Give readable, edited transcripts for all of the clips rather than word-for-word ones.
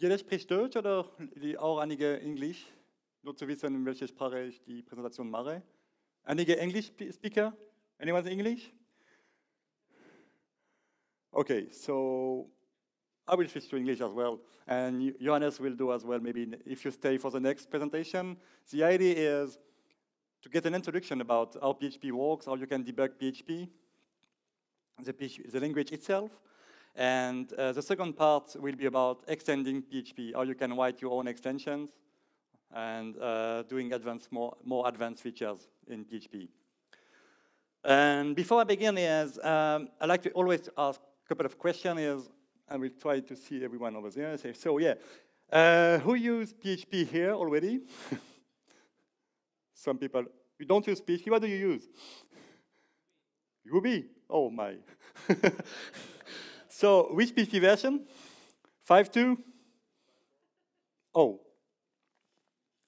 Jeder spricht Deutsch oder auch einige Englisch? Nur zu wissen, in welcher Sprache ich die Präsentation mache. Einige English-Speaker? Anyone English? Okay, so I will switch to English as well, and Johannes will do as well, maybe if you stay for the next presentation. The idea is to get an introduction about how PHP works, how you can debug PHP, the language itself. And the second part will be about extending PHP, how you can write your own extensions and doing more advanced features in PHP. And before I begin, I like to always ask a couple of questions. I will try to see everyone over there. So yeah, who use PHP here already? Some people. You don't use PHP, what do you use? Ruby? Oh my. So which PHP version? 5.2? Oh.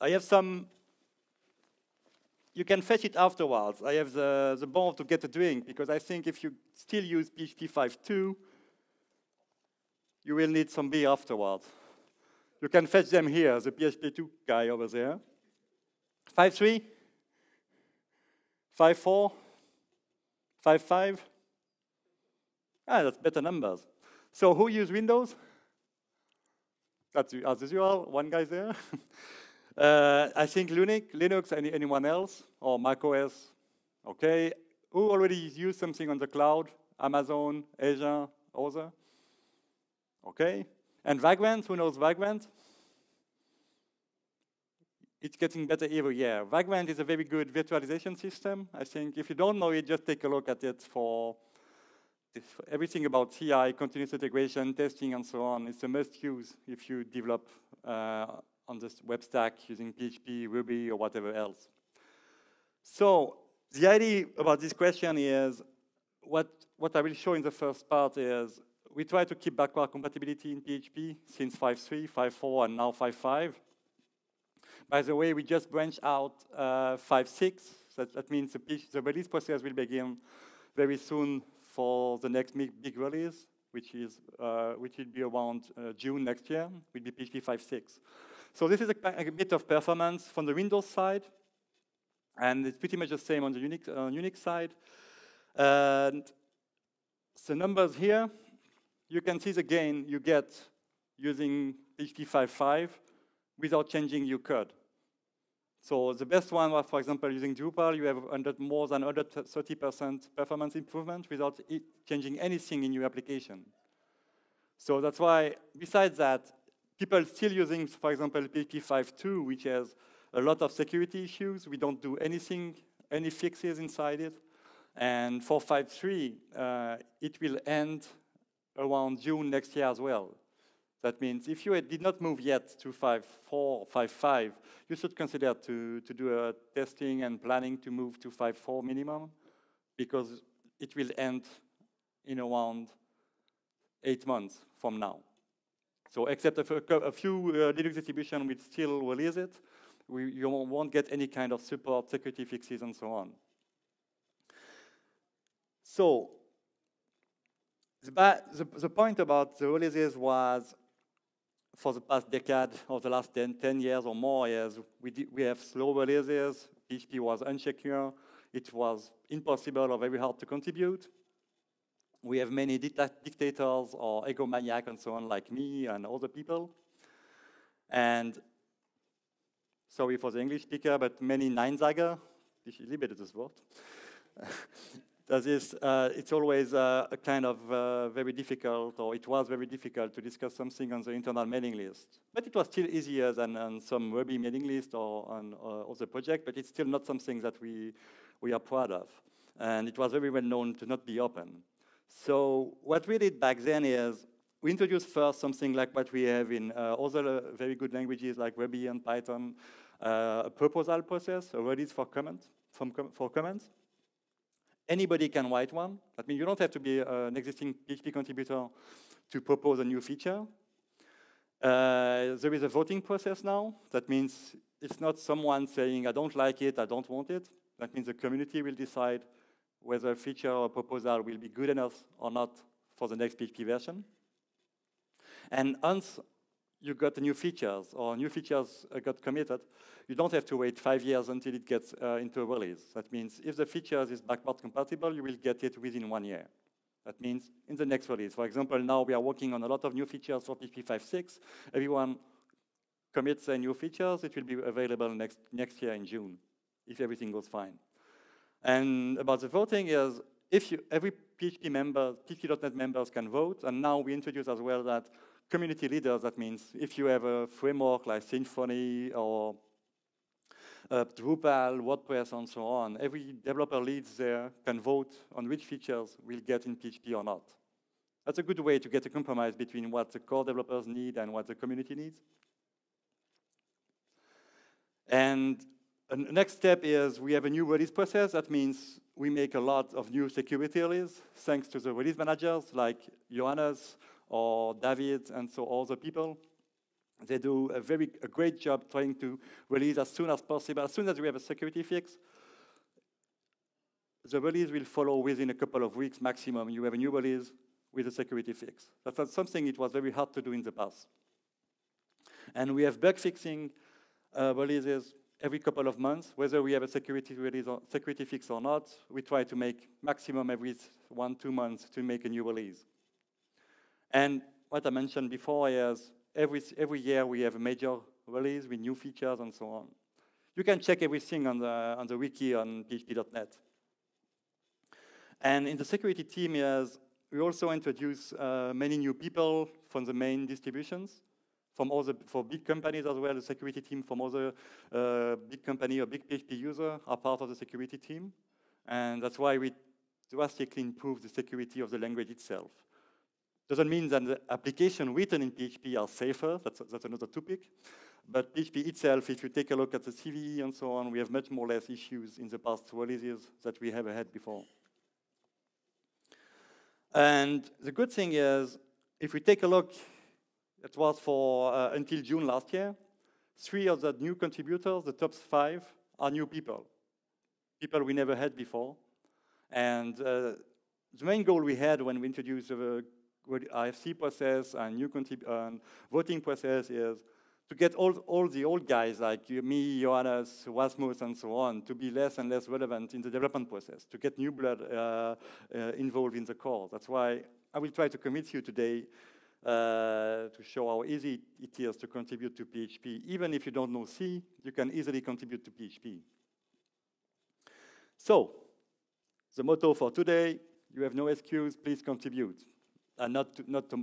I have some, you can fetch it afterwards. I have the board to get a drink, because I think if you still use PHP 5.2, you will need some beer afterwards. You can fetch them here, the PHP 2 guy over there. 5.3? 5.4? 5.5? Ah, that's better numbers. So who use Windows? That's as usual, one guy there. I think Linux, anyone else? Or macOS? Okay. Who already used something on the cloud? Amazon, Azure, other? Okay. And Vagrant, who knows Vagrant? It's getting better every year. Vagrant is a very good virtualization system. I think if you don't know it, just take a look at it for everything about CI, continuous integration, testing, and so on. It's a must-use if you develop on this web stack using PHP, Ruby, or whatever else. So the idea about this question is, what I will show in the first part is, we try to keep backward compatibility in PHP since 5.3, 5.4, and now 5.5. By the way, we just branched out 5.6. That means the release process will begin very soon for the next big release, which will be around June next year, will be PHP 5.6. So this is a bit of performance from the Windows side, and it's pretty much the same on the Unix side. And the numbers here, you can see the gain you get using PHP 5.5 without changing your code. So the best one was, for example, using Drupal, you have more than 130% performance improvement without changing anything in your application. So that's why, besides that, people still using, for example, PHP 5.2, which has a lot of security issues. We don't do anything, any fixes inside it. And for 5.3, it will end around June next year as well. That means if you did not move yet to 5.4 or 5.5, you should consider to do a testing and planning to move to 5.4 minimum, because it will end in around 8 months from now. So except a few Linux distributions will still release it, you won't get any kind of support, security fixes, and so on. So the point about the releases was, for the past decade or the last 10 years or more years, we have slow releases. PHP was unsecure. It was impossible or very hard to contribute. We have many dictators or egomaniacs and so on, like me and other people. And sorry for the English speaker, but many Neinsager, ich liebe das Wort. That is, it's always a kind of very difficult, or it was very difficult to discuss something on the internal mailing list. But it was still easier than on some Ruby mailing list or on other project, but it's still not something that we are proud of. And it was very well known to not be open. So what we did back then is, we introduced first something like what we have in other very good languages like Ruby and Python, a proposal process, a release for comments. Anybody can write one. That means you don't have to be an existing PHP contributor to propose a new feature. There is a voting process now. That means it's not someone saying, I don't like it, I don't want it. That means the community will decide whether a feature or proposal will be good enough or not for the next PHP version. And once you got new features, or new features got committed, you don't have to wait 5 years until it gets into a release. That means if the features is backward compatible, you will get it within 1 year. That means in the next release. For example, now we are working on a lot of new features for PHP 5.6. Everyone commits new features, it will be available next year in June, if everything goes fine. And about the voting is, every PHP member, PHP.NET members can vote, and now we introduce as well that community leaders, that means if you have a framework like Symfony or Drupal, WordPress, and so on, every developer leads there can vote on which features will get in PHP or not. That's a good way to get a compromise between what the core developers need and what the community needs. And the next step is we have a new release process. That means we make a lot of new security releases thanks to the release managers like Johannes or David and so all the people. They do a great job trying to release as soon as possible. As soon as we have a security fix, the release will follow within a couple of weeks maximum. You have a new release with a security fix. That's something it was very hard to do in the past. And we have bug fixing releases every couple of months, whether we have a security release or security fix or not. We try to make maximum every 1-2 months to make a new release. And what I mentioned before is every year we have a major release with new features and so on. You can check everything on the wiki on php.net. And in the security team, we also introduce many new people from the main distributions, for big companies as well. The security team from other big company or big PHP user are part of the security team. And that's why we drastically improve the security of the language itself. Doesn't mean that the application written in PHP are safer, that's another topic. But PHP itself, if you take a look at the CVE and so on, we have much more less issues in the past releases that we have had before. And the good thing is, if we take a look, it was for until June last year, 3 of the new contributors, the top 5, are new people we never had before. And the main goal we had when we introduced the IFC process and new voting process is to get all the old guys like me, Johannes, Rasmus, and so on to be less and less relevant in the development process, to get new blood involved in the core. That's why I will try to convince you today to show how easy it is to contribute to PHP. Even if you don't know C, you can easily contribute to PHP. So, the motto for today, you have no excuse, please contribute. And not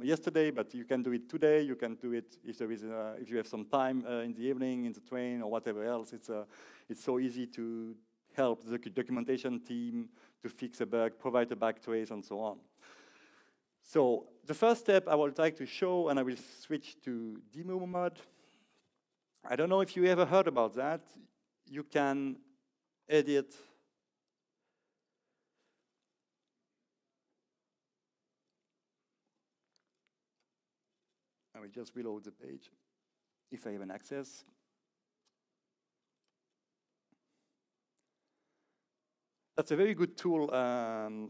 yesterday, but you can do it today. You can do it if if you have some time in the evening, in the train, or whatever else. It's so easy to help the documentation team to fix a bug, provide a bug trace, and so on. So the first step I would like to show, and I will switch to demo mode. I don't know if you ever heard about that. You can edit I will just reload the page if I have an access. That's a very good tool.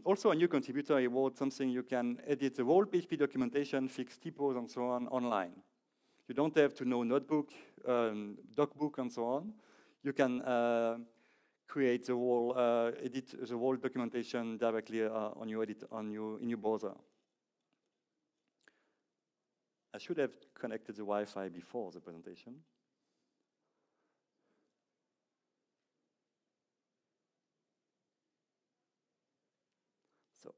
Also, a new contributor, I wrote something you can edit the whole PHP documentation, fix typos, and so on online. You don't have to know Notebook, DocBook, and so on. You can create the whole, edit the whole documentation directly in your browser. I should have connected the Wi-Fi before the presentation. So,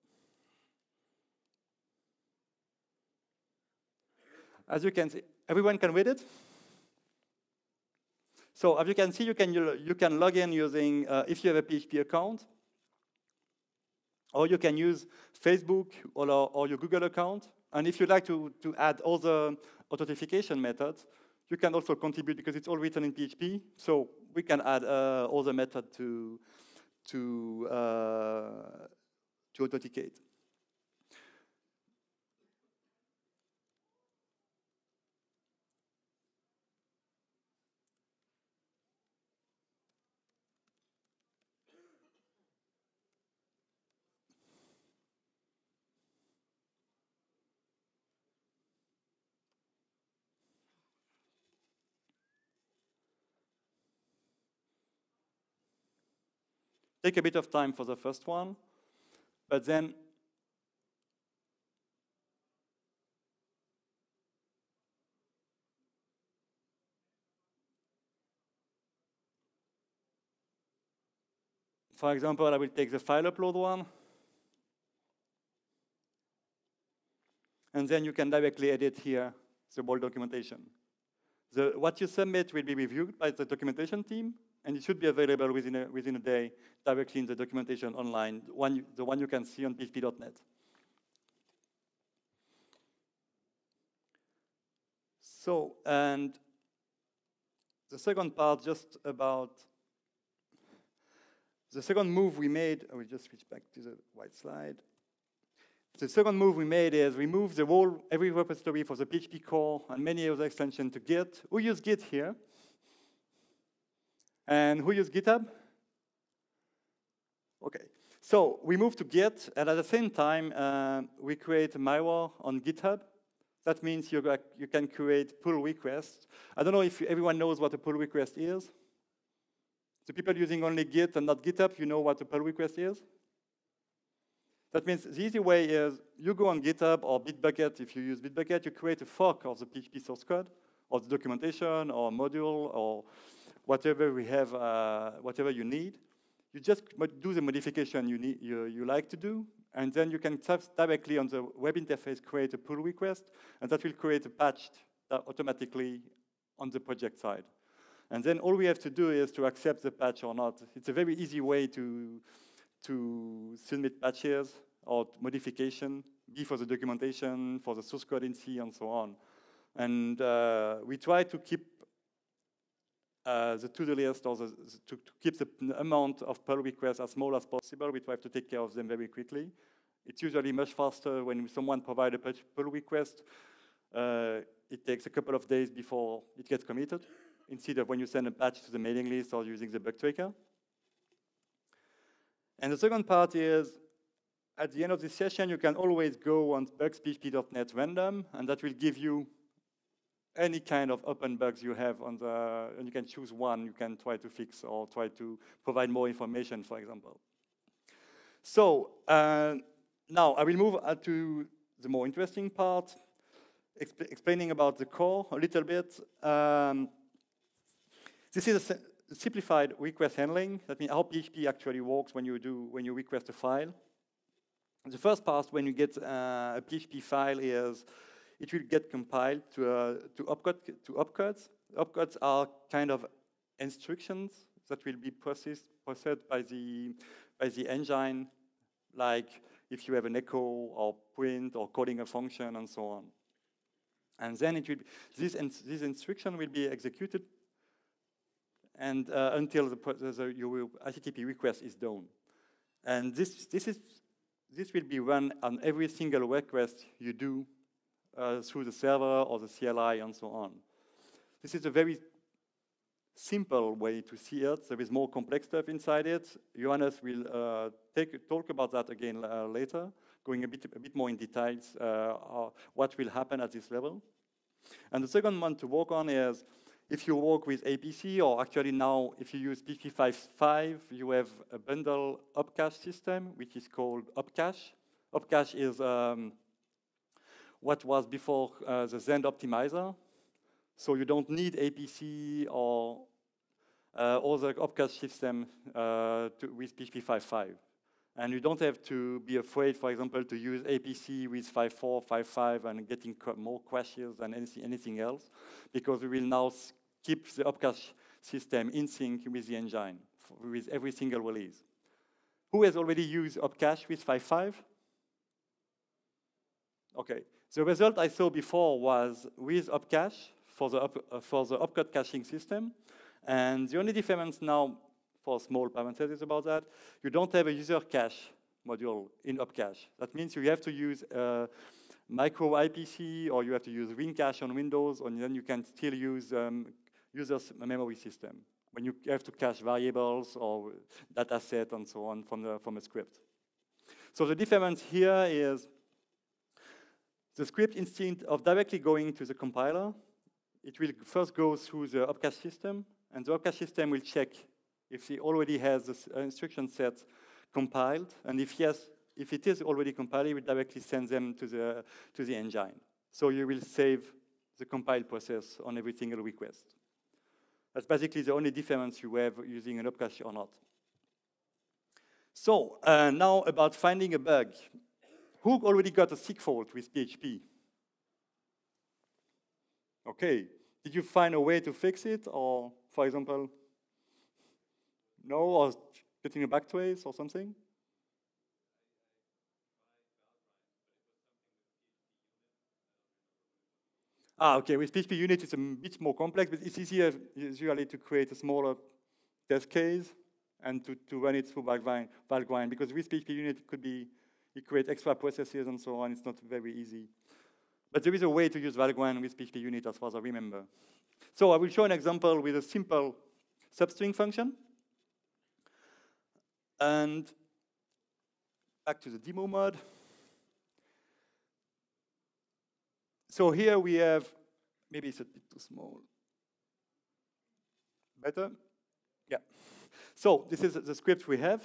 as you can see, everyone can read it. So, as you can see, you can log in using if you have a PHP account, or you can use Facebook or your Google account. And if you'd like to add other authentication methods, you can also contribute because it's all written in PHP. So we can add other methods to authenticate. Take a bit of time for the first one, but then for example, I will take the file upload one, and then you can directly edit here the whole documentation. What you submit will be reviewed by the documentation team, and it should be available within a day directly in the documentation online, the one you can see on php.net. So, and the second part, just about the second move we made, I will just switch back to the white slide. The second move we made is we moved every repository for the PHP core and many other extensions to Git. Who use Git here? And who use GitHub? Okay. So we moved to Git, and at the same time, we create a malware on GitHub. That means you can create pull requests. I don't know if everyone knows what a pull request is. The people using only Git and not GitHub, you know what a pull request is? That means the easy way is you go on GitHub or Bitbucket. If you use Bitbucket, you create a fork of the PHP source code or the documentation or module or whatever we have, whatever you need. You just do the modification you like to do, and then you can directly on the web interface create a pull request, and that will create a patch automatically on the project side. And then all we have to do is to accept the patch or not. It's a very easy way to submit patches or modification, be for the documentation, for the source code in C, and so on. And we try to keep the to-do list or to keep the amount of pull requests as small as possible. We try to take care of them very quickly. It's usually much faster when someone provides a pull request. It takes a couple of days before it gets committed, instead of when you send a patch to the mailing list or using the bug tracker. And the second part is, at the end of this session, you can always go on bugs.php.net random, and that will give you any kind of open bugs you have on and you can choose one you can try to fix or try to provide more information, for example. So now I will move to the more interesting part, explaining about the core a little bit. This is a simplified request handling. That means how PHP actually works when you request a file. The first part, when you get a PHP file, is it will get compiled to opcodes. Opcodes are kind of instructions that will be processed by the engine, like if you have an echo or print or calling a function and so on. And then it will be, this instruction will be executed and until your HTTP request is done. And this will be run on every single request you do through the server or the CLI and so on. This is a very simple way to see it. There is more complex stuff inside it. Johannes will talk about that again later, going a bit more in details what will happen at this level. And the second one to work on is if you work with APC, or actually now if you use PHP 5.5, you have a bundle opcache system, which is called opcache. Opcache is what was before the Zend optimizer. So you don't need APC or other opcache system with PHP 5.5. And you don't have to be afraid, for example, to use APC with 5.4, 5.5 and getting more crashes than anything else, because we will now keep the opcache system in sync with the engine with every single release. Who has already used opcache with 5.5? Okay. The result I saw before was with opcache for the opcode caching system. And the only difference now, for small parentheses about that, you don't have a user cache module in opcache. That means you have to use micro IPC, or you have to use WinCache on Windows, and then you can still use users' memory system when you have to cache variables or data set and so on from a script. So the difference here is the script, instead of directly going to the compiler, it will first go through the opcache system, and the opcache system will check if he already has this instruction set compiled, and if yes, if it is already compiled, it will directly send them to the engine. So you will save the compile process on every single request. That's basically the only difference you have using an opcache or not. So now about finding a bug. Who already got a sick fault with PHP? Okay, did you find a way to fix it? Or, for example, no, or getting a backtrace or something? Okay, with PHP unit it's a bit more complex, but it's easier usually to create a smaller test case and to run it through Valgrind, because with PHP unit it creates extra processes and so on. It's not very easy. But there is a way to use Valgrind with PHP unit as far as I remember. So I will show an example with a simple substring function. And back to the demo mode. So here we have, maybe it's a bit too small. Better? Yeah. So this is the script we have.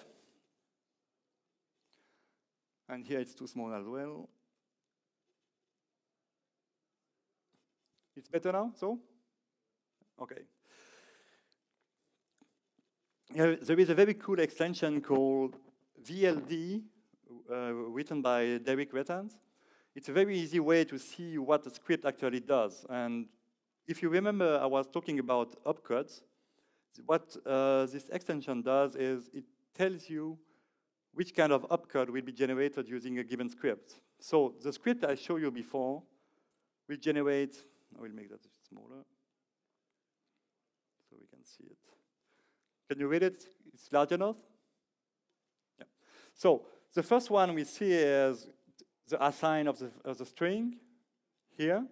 And here it's too small as well. It's better now, so? Okay. There is a very cool extension called VLD, written by Derek Rettans. It's a very easy way to see what the script actually does. And if you remember, I was talking about opcodes. What this extension does is it tells you which kind of opcode will be generated using a given script. So the script I showed you before will generate, I will make that smaller so we can see it. Can you read it? It's large enough? Yeah. So the first one we see is the assign of the string here.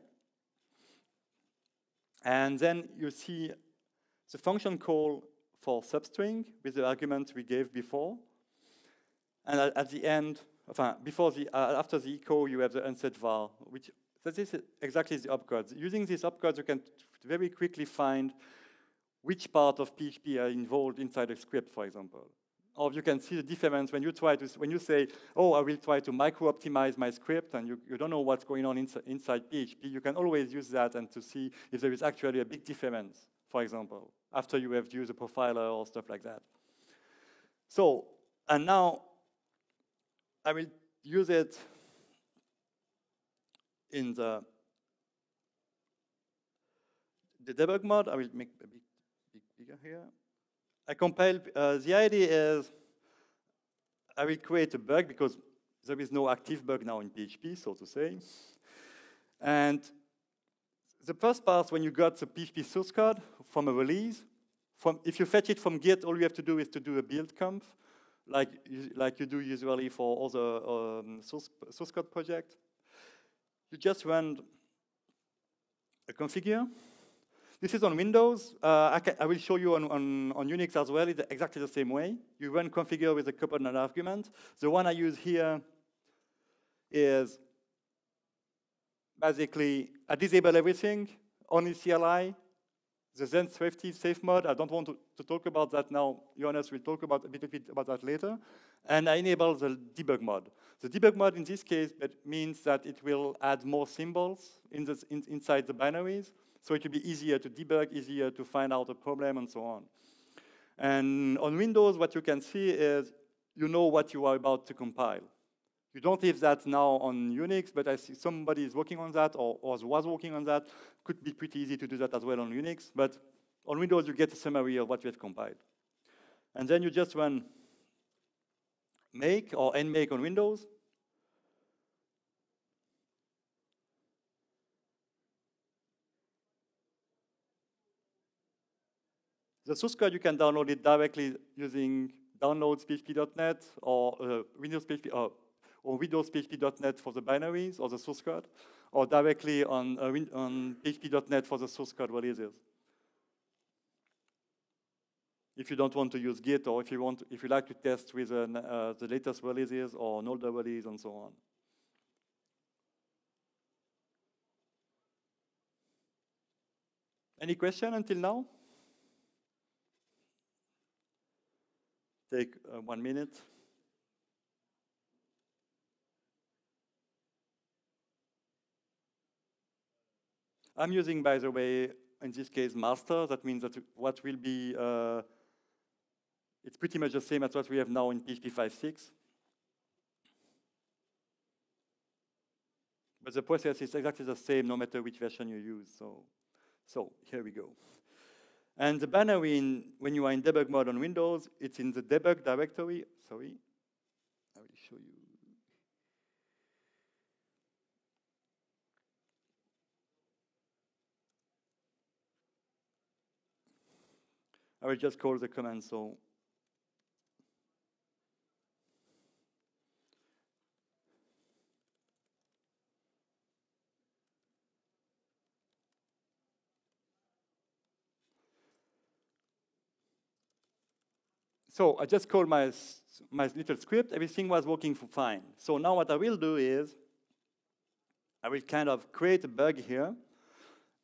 And then you see the function call for substring with the argument we gave before. And at the end, after the echo, you have the unset var, which this is exactly the opcodes. Using these opcodes, you can very quickly find which part of PHP are involved inside a script, for example. Or you can see the difference when you say, oh, I will try to micro-optimize my script, and you don't know what's going on inside PHP, you can always use that and to see if there is actually a big difference, for example, after you have used a profiler or stuff like that. So, and now I will use it in the debug mode. I will make a bit bigger here. I compile, the idea is I will create a bug because there is no active bug now in PHP, so to say. And the first part, when you got the PHP source code from a release, if you fetch it from Git, all you have to do is to do a build conf, like you do usually for other source code project. You just run a configure. This is on Windows. I will show you on Unix as well. It's exactly the same way. You run configure with a couple of arguments. The one I use here is basically I disable everything, only CLI, the Zen safety safe mode. I don't want to talk about that now. Johannes will talk about a bit about that later. And I enable the debug mode. The debug mode in this case means that it will add more symbols inside the binaries. So it will be easier to debug, easier to find out a problem, and so on. And on Windows, what you can see is you know what you are about to compile. You don't have that now on Unix, but I see somebody is working on that or was working on that. Could be pretty easy to do that as well on Unix. But on Windows, you get a summary of what you have compiled. And then you just run make or nmake on Windows. The source code, you can download it directly using downloads.php.net or Windows PHP or Windows PHP.net for the binaries or the source code, or directly on PHP.net for the source code releases. If you don't want to use Git, or if you like to test with the latest releases or an older release and so on. Any question until now? take 1 minute. I'm using, by the way, in this case, master. That means that what will be, it's pretty much the same as what we have now in PHP 5.6. But the process is exactly the same no matter which version you use. So here we go. And the binary, when you are in debug mode on Windows, it's in the debug directory. Sorry, I will show you. I will just call the command so. So I just called my little script. Everything was working fine. So now what I will do is I will kind of create a bug here.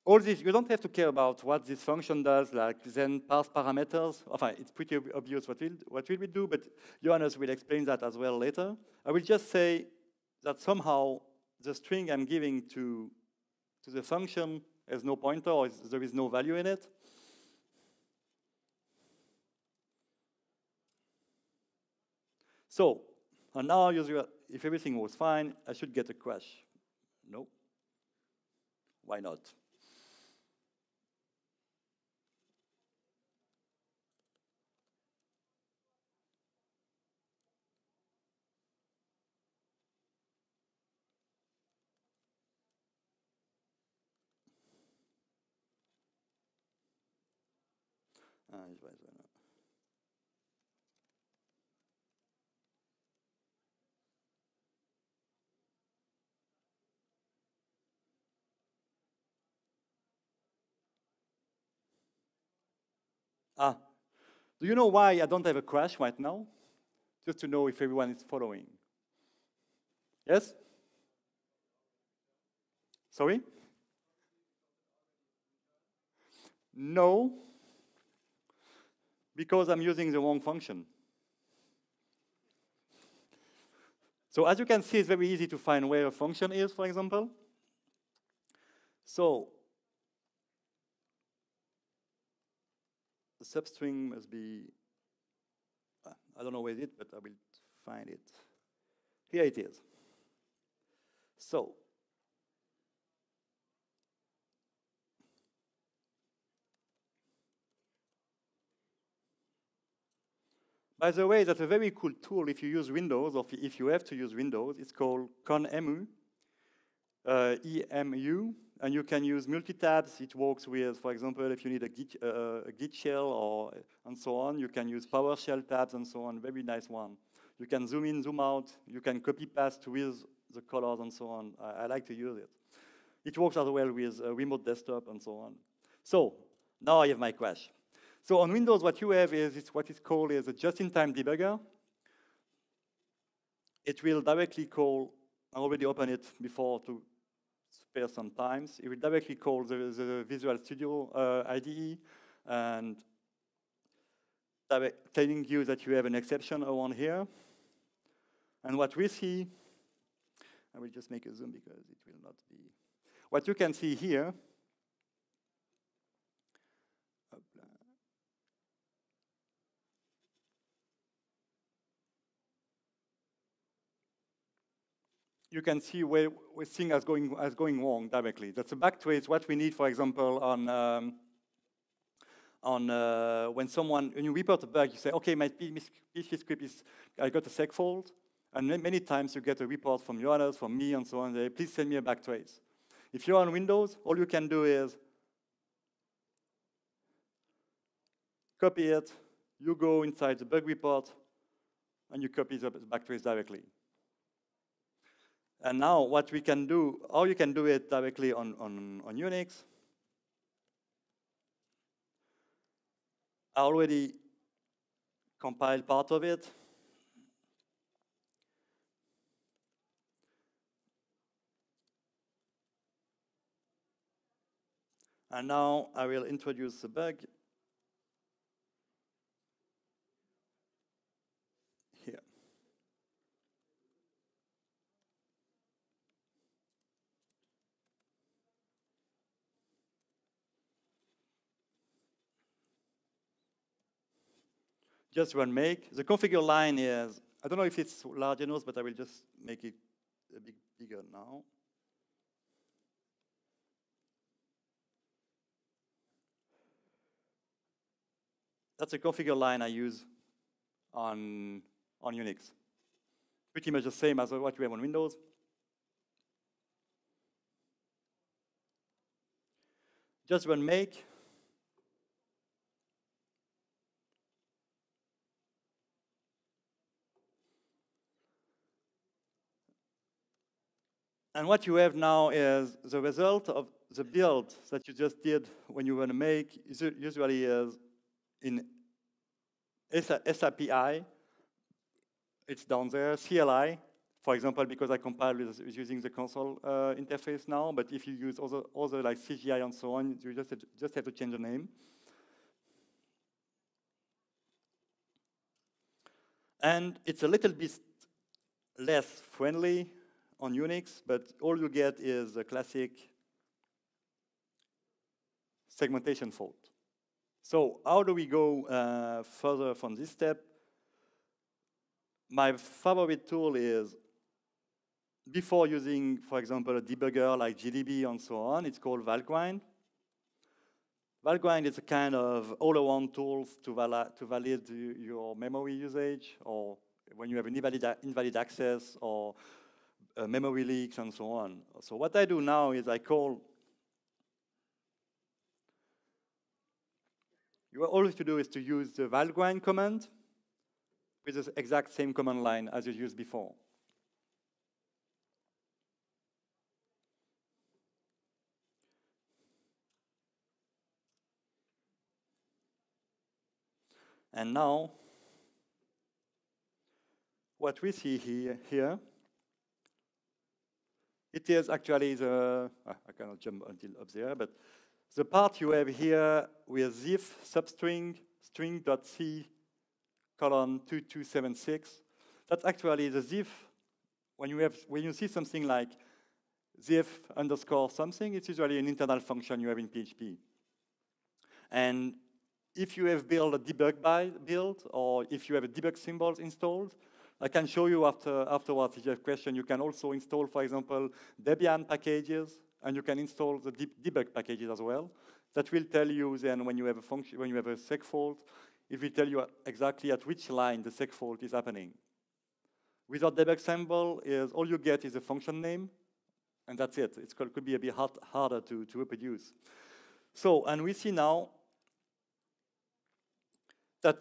All this, you don't have to care about what this function does, like then parse parameters. Enfin, it's pretty obvious what will we do, but Johannes will explain that as well later. I will just say that somehow the string I'm giving to the function has no pointer, or there is no value in it. So, and now if everything was fine, I should get a crash. No. Why not? Ich weiß nicht. Do you know why I don't have a crash right now? Just to know if everyone is following. Yes? Sorry? No, because I'm using the wrong function. So as you can see, it's very easy to find where a function is, for example. So the substring must be, I don't know where it is, but I will find it. Here it is. So by the way, that's a very cool tool if you use Windows, or if you have to use Windows. It's called conemu, EMU, and you can use multi-tabs. It works with, for example, if you need a Git shell and so on, you can use PowerShell tabs and so on. Very nice one. You can zoom in, zoom out. You can copy paste with the colors and so on. I like to use it. It works as well with remote desktop and so on. So now I have my crash. So on Windows, what you have is what is called a just-in-time debugger. It will directly call, I already opened it before to spare some time. It will directly call the Visual Studio IDE and telling you that you have an exception around here. And what we see, I will just make a zoom because it will not be. What you can see here, you can see where things are going wrong directly. That's a backtrace. What we need, for example, when you report a bug, you say, okay, my PHP script I got a seg fault, and many times you get a report from Johannes, from me, and so on. They please send me a backtrace. If you're on Windows, all you can do is copy it. You go inside the bug report, and you copy the backtrace directly. And now what we can do, or you can do it directly on Unix. I already compiled part of it. And now I will introduce the bug. Just run make. The configure line is, I don't know if it's large enough, but I will just make it a bit bigger now. That's a configure line I use on Unix. Pretty much the same as what we have on Windows. Just run make. And what you have now is the result of the build that you just did when you run a make usually is in SAPI. It's down there. CLI, for example, because I compiled with using the console interface now. But if you use other like CGI and so on, you just have to change the name. And it's a little bit less friendly on Unix, but all you get is a classic segmentation fault. So how do we go further from this step? My favorite tool is, before using, for example, a debugger like GDB and so on, it's called valgrind. Valgrind is a kind of all-around tools to validate your memory usage, or when you have an invalid access, or memory leaks, and so on. So what I do now is I call, all you have to do is to use the valgrind command with the exact same command line as you used before. And now, what we see here, it is actually the, I cannot jump until up there, but the part you have here with zif substring string.c colon 2276, that's actually the zif. When you see something like zif underscore something, it's usually an internal function you have in PHP. And if you have built a debug build, or if you have a debug symbols installed, I can show you afterwards if you have questions. You can also install, for example, Debian packages, and you can install the debug packages as well. That will tell you then when you have a function, when you have a seg fault, it will tell you exactly at which line the seg fault is happening. Without debug symbol, all you get is a function name, and that's it. It could be a bit harder to reproduce. So, and we see now that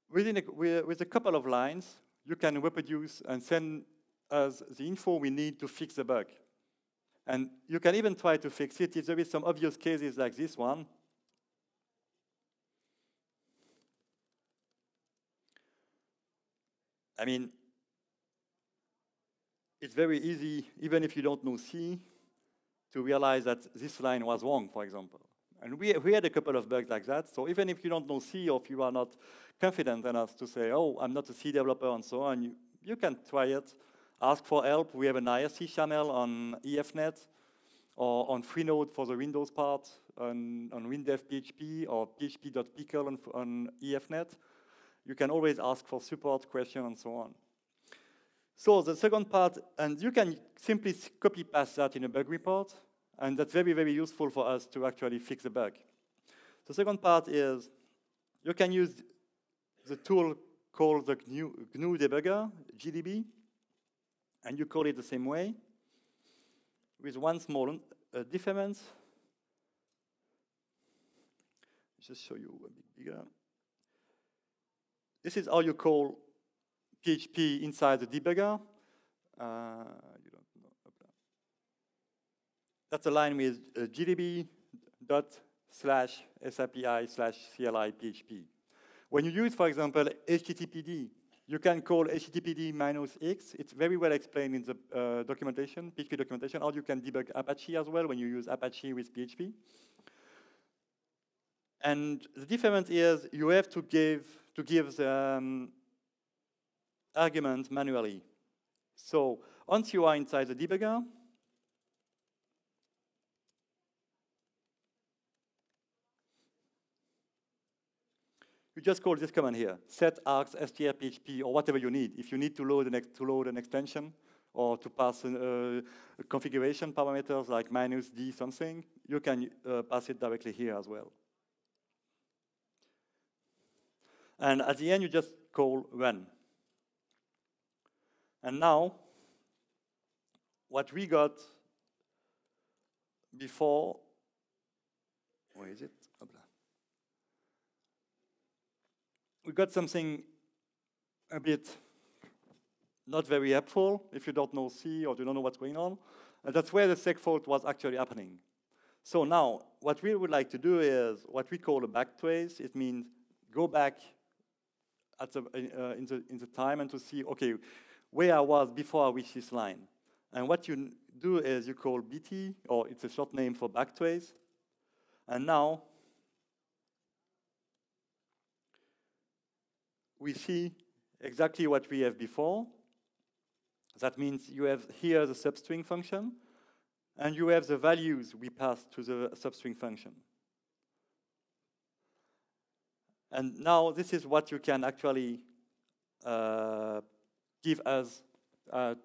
with a couple of lines, you can reproduce and send us the info we need to fix the bug. And you can even try to fix it if there is some obvious cases like this one. I mean, it's very easy, even if you don't know C, to realize that this line was wrong, for example. And we had a couple of bugs like that. So even if you don't know C, or if you are not confident enough to say, oh, I'm not a C developer and so on, you can try it. Ask for help. We have an IRC channel on EFNet, or on Freenode for the Windows part, on WinDev PHP, or php.pickle on EFNet. You can always ask for support, question, and so on. So the second part, and you can simply copy-paste that in a bug report, and that's very, very useful for us to actually fix the bug. The second part is you can use the tool called the GNU debugger, GDB, and you call it the same way, with one small difference. Just show you a bit bigger. This is how you call PHP inside the debugger. You don't know. That's a line with gdb./sapi/cli PHP. When you use, for example, HTTPD, you can call HTTPD -x. It's very well explained in the documentation, PHP documentation, or you can debug Apache as well when you use Apache with PHP. And the difference is you have to give the argument manually. So once you are inside the debugger, you just call this command here, set args strphp or whatever you need. If you need to load an extension or to pass configuration parameters like -d something, you can pass it directly here as well. And at the end, you just call run. And now, what we got before, where is it? We got something a bit not very helpful if you don't know C or you don't know what's going on. And that's where the seg fault was actually happening. So now, what we would like to do is what we call a backtrace. It means go back at in the time and to see, okay, where I was before I reached this line. And what you do is you call BT, or it's a short name for backtrace. And now we see exactly what we have before. That means you have here the substring function, and you have the values we pass to the substring function. And now this is what you can actually give us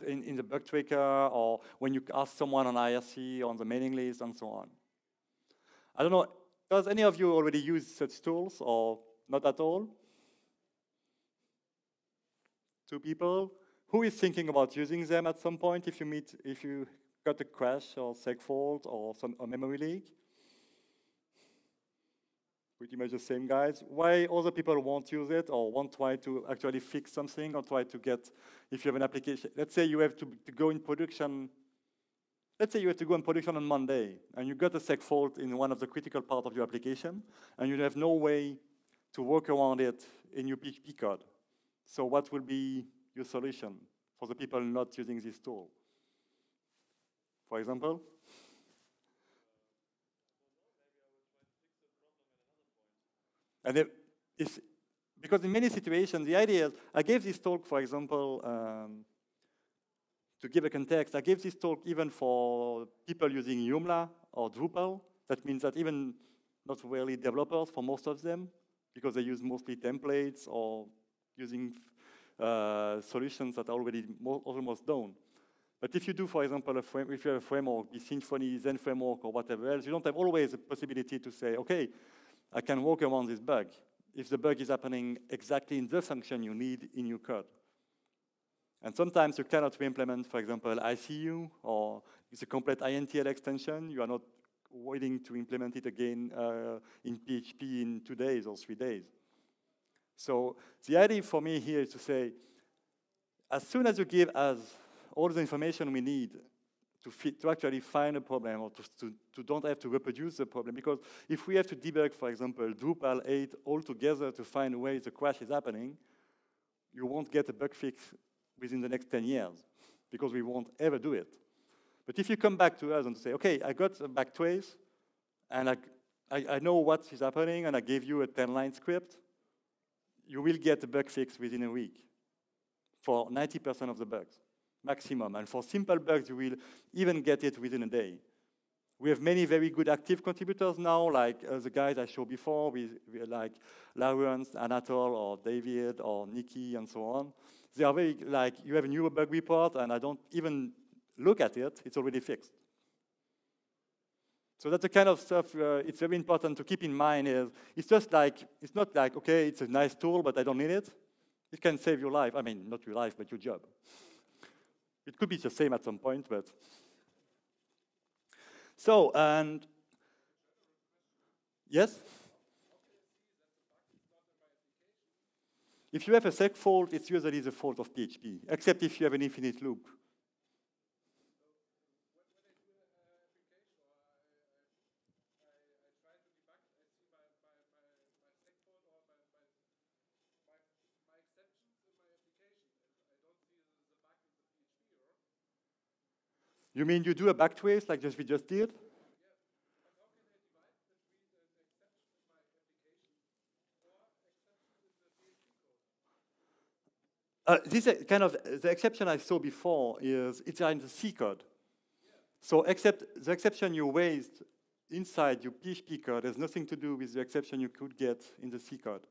in the bug tracker, or when you ask someone on IRC, on the mailing list, and so on. I don't know, does any of you already use such tools, or not at all? 2 people. Who is thinking about using them at some point if you got a crash or seg fault or a memory leak? Pretty much the same guys. Why other people won't use it or won't try to actually fix something or try to get, if you have an application, let's say you have to go in production, let's say you have to go in production on Monday and you got a seg fault in one of the critical parts of your application and you have no way to work around it in your PHP code. So what will be your solution for the people not using this tool? For example? And because in many situations, the idea is, I gave this talk, for example, to give a context, I gave this talk even for people using Joomla or Drupal. That means that even not really developers for most of them, because they use mostly templates or using solutions that are already almost done. But if you do, for example, if you have a framework, be Symfony, Zen framework, or whatever else, you don't have always the possibility to say, okay, I can work around this bug if the bug is happening exactly in the function you need in your code. And sometimes you cannot re-implement, for example, ICU, or it's a complete INTL extension. You are not waiting to implement it again in PHP in 2 days or 3 days. So the idea for me here is to say, as soon as you give us all the information we need to actually find a problem or to don't have to reproduce the problem, because if we have to debug, for example, Drupal 8 altogether to find where the crash is happening, you won't get a bug fix within the next 10 years, because we won't ever do it. But if you come back to us and say, okay, I got a backtrace, and I know what is happening, and I gave you a 10-line script, you will get a bug fix within a week for 90% of the bugs, maximum. And for simple bugs, you will even get it within a day. We have many very good active contributors now, like the guys I showed before, like Lawrence, Anatol, or David, or Nikki, and so on. They are very, like, you have a new bug report, and I don't even look at it, it's already fixed. So that's the kind of stuff it's very important to keep in mind. Is it's just like, it's not like, okay, it's a nice tool, but I don't need it. It can save your life. I mean, not your life, but your job. It could be the same at some point, but. So, and yes? If you have a seg fault, it's usually the fault of PHP, except if you have an infinite loop. You mean you do a backtrace like we just did? This kind of, the exception I saw before is it's in the C code. So the exception you raised inside your PHP code has nothing to do with the exception you could get in the C code.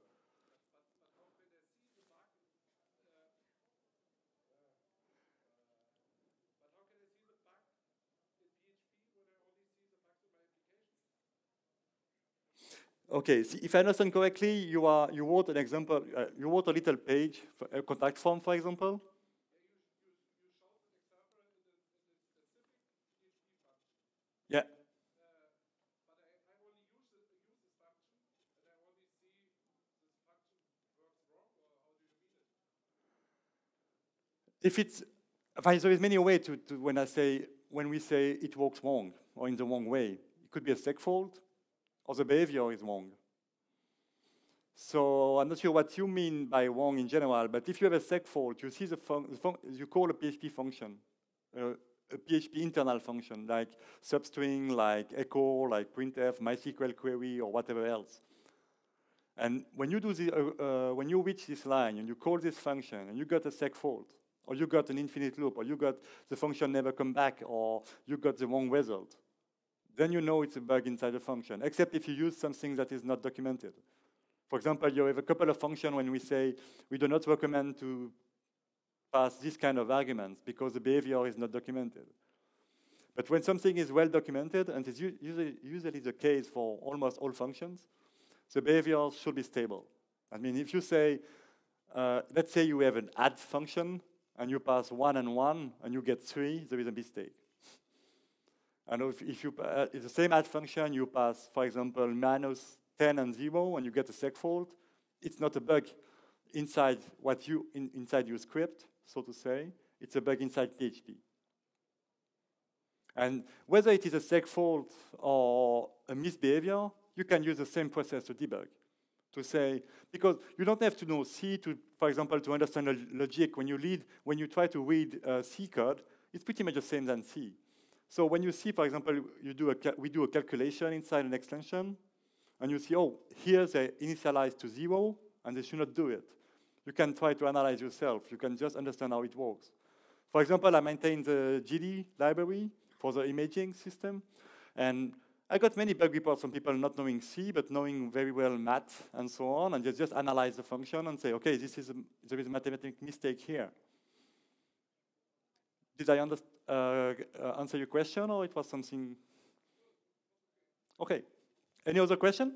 Okay, see, if I understand correctly, you wrote an example, you wrote a little page, a contact form, for example. Yeah. If it's, there is many ways to when we say it works wrong or in the wrong way. It could be a seg fault or the behavior is wrong. So I'm not sure what you mean by wrong in general, but if you have a seg fault, you see you call a PHP function, a PHP internal function like substring, like echo, like printf, MySQL query, or whatever else. And when you do when you reach this line and you call this function and you got a seg fault, or you got an infinite loop, or you got the function never come back, or you got the wrong result, then you know it's a bug inside the function, except if you use something that is not documented. For example, you have a couple of functions when we say we do not recommend to pass this kind of arguments because the behavior is not documented. But when something is well documented, and it's usually the case for almost all functions, the behavior should be stable. I mean, if you say, let's say you have an add function, and you pass 1 and 1, and you get 3, there is a mistake. And if it's the same add function, you pass, for example, minus 10 and 0, and you get a seg fault, it's not a bug inside inside your script, so to say. It's a bug inside PHP. And whether it is a seg fault or a misbehavior, you can use the same process to debug. To say, because you don't have to know C to, for example, to understand the logic. When you try to read C code, it's pretty much the same than C. So when you see, for example, we do a calculation inside an extension, and you see, oh, here they initialize to 0, and they should not do it. You can try to analyze yourself. You can just understand how it works. For example, I maintain the GD library for the imaging system, and I got many bug reports from people not knowing C, but knowing very well math and so on, and they just analyze the function and say, okay, there is a mathematical mistake here. Did I answer your question, or it was something? Okay. Any other question?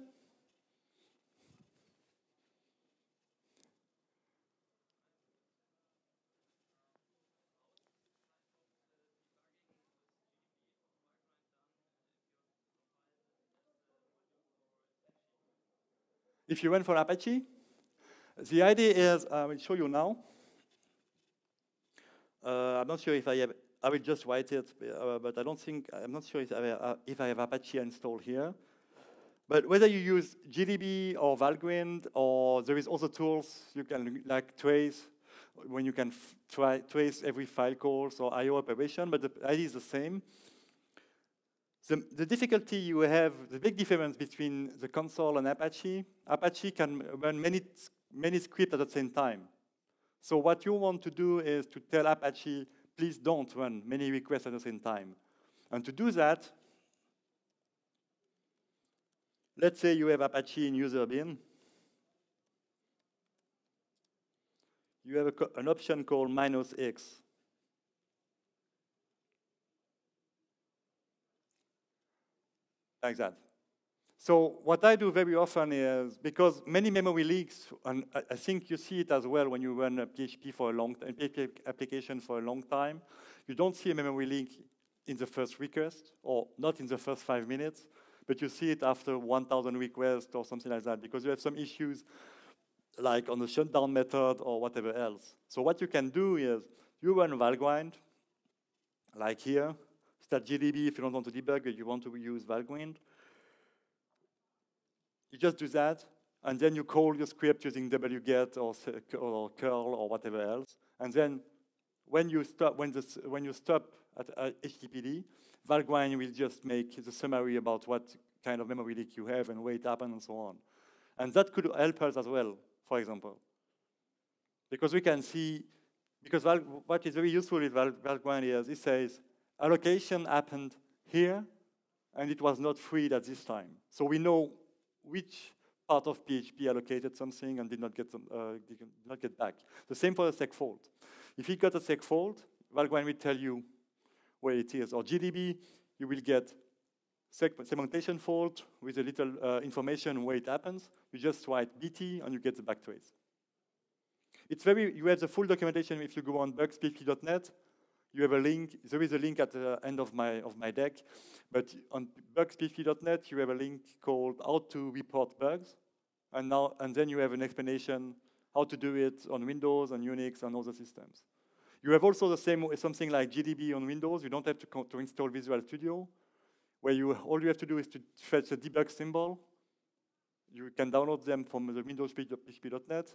If you run for Apache, the idea is, I will show you now. I'm not sure if I have, I will just write it, but I'm not sure if I have Apache installed here. But whether you use GDB or Valgrind, or there is also tools you can like trace, when you can trace every file calls or IO operation, but the idea is the same. The difficulty you have, the big difference between the console and Apache can run many scripts at the same time. So what you want to do is to tell Apache, please don't run many requests at the same time. And to do that, let's say you have Apache in user bin. You have an option called -x. Like that. So what I do very often is, because many memory leaks, and I think you see it as well when you run a PHP for a long time, PHP application for a long time, you don't see a memory leak in the first request, or not in the first 5 minutes, but you see it after 1,000 requests or something like that, because you have some issues like on the shutdown method or whatever else. So what you can do is, you run Valgrind, like here, stat GDB if you don't want to debug, but you want to use Valgrind. You just do that, and then you call your script using wget or curl or whatever else. And then when you stop at HTTPD, Valgrind will just make the summary about what kind of memory leak you have and where it happened and so on. And that could help us as well, for example. Because we can see, because what is very useful with Valgrind is it says, allocation happened here, and it was not freed at this time. So we know which part of PHP allocated something and did not get back. The same for the seg fault. If you got a seg fault, Valgrind will tell you where it is. Or GDB, you will get segmentation fault with a little information where it happens. You just write BT and you get the backtrace. It's you have the full documentation if you go on bugsphp.net. You have a link. There is a link at the end of my deck, but on bugsphp.net you have a link called "How to Report Bugs," and then you have an explanation how to do it on Windows, on Unix, and other systems. You have also something like GDB on Windows. You don't have to install Visual Studio, where all you have to do is to fetch a debug symbol. You can download them from the Windows PHP.net,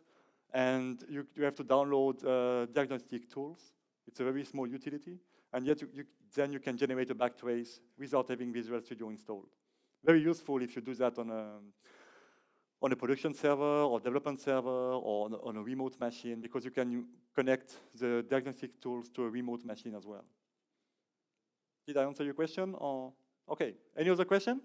and you have to download diagnostic tools. It's a very small utility, and yet then you can generate a backtrace without having Visual Studio installed. Very useful if you do that on a production server or development server or on a remote machine, because you can connect the diagnostic tools to a remote machine as well. Did I answer your question? Or okay, any other question?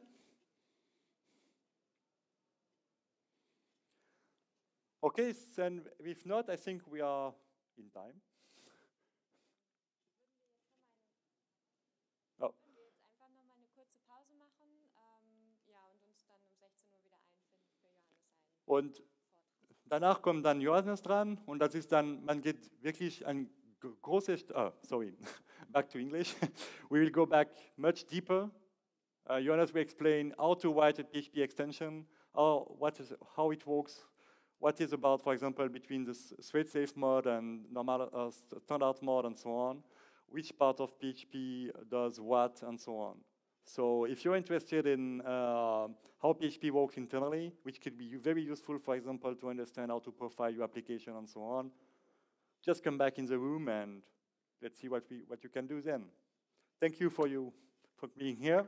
Okay, then if not, I think we are in time. Oh. Und danach kommt dann Johannes dran, und das ist dann, man geht wirklich ein großes, sorry, back to English. We will go back much deeper. Johannes will explain how to write a PHP extension, how it works, what is about, for example, between the thread safe mode and normal standard mode and so on, which part of PHP does what and so on. So if you're interested in how PHP works internally, which could be very useful, for example, to understand how to profile your application and so on, just come back in the room and let's see what you can do then. Thank you for being here.